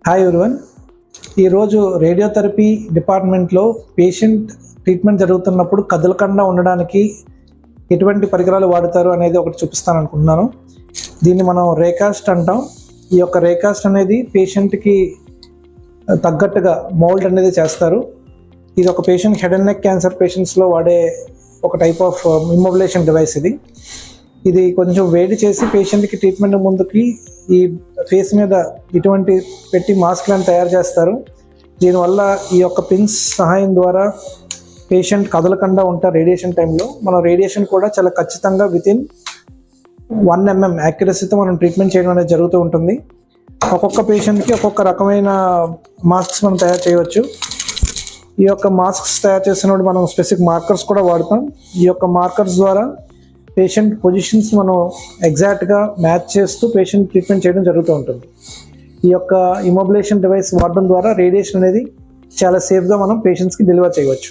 Hi everyone. ఈరోజు radiotherapy డిపార్ట్మెంట్లో patient treatment జరుగుతున్నప్పుడు కదలకుండా ఉండడానికి ఎటువంటి పరికరాలు వాడతారు అనేది ఒకటి చూపిస్తాను అనుకుంటున్నాను. దీన్ని మనం రేకాస్ట్ అంటాం. ఈ యొక్క రేకాస్ట్ అనేది పేషెంట్కి తగ్గట్టుగా మౌల్డ్ అనేది చేస్తారు. ఇది ఒక patient head and neck cancer పేషెంట్స్లో వాడే ఒక టైప్ ఆఫ్ ఇమ్మొబిలైజేషన్ డివైస్. ఇది కొంచెం వేడి చేసి పేషెంట్కి ట్రీట్మెంట్ ముందుకి ఈ ఫేస్ మీద ఇటువంటి పెట్టి మాస్క్లను తయారు చేస్తారు. దీనివల్ల ఈ యొక్క పిన్స్ సహాయం ద్వారా పేషెంట్ కదలకుండా ఉంటారు. రేడియేషన్ టైంలో మనం రేడియేషన్ కూడా చాలా ఖచ్చితంగా వితిన్ 1 mm యాక్యురసీతో మనం ట్రీట్మెంట్ చేయడం అనేది జరుగుతూ ఉంటుంది. ఒక్కొక్క పేషెంట్కి ఒక్కొక్క రకమైన మాస్క్స్ మనం తయారు చేయవచ్చు. ఈ యొక్క మాస్క్స్ తయారు చేసినప్పుడు మనం స్పెసిఫిక్ మార్కర్స్ కూడా వాడతాం. ఈ యొక్క మార్కర్స్ ద్వారా పేషెంట్ పొజిషన్స్ మనం ఎగ్జాక్ట్గా మ్యాచ్ చేస్తూ పేషెంట్ ట్రీట్మెంట్ చేయడం జరుగుతూ ఉంటుంది. ఈ యొక్క ఇమ్మొబిలైజేషన్ డివైస్ వాడడం ద్వారా రేడియేషన్ అనేది చాలా సేఫ్గా మనం పేషెంట్స్కి డెలివర్ చేయవచ్చు.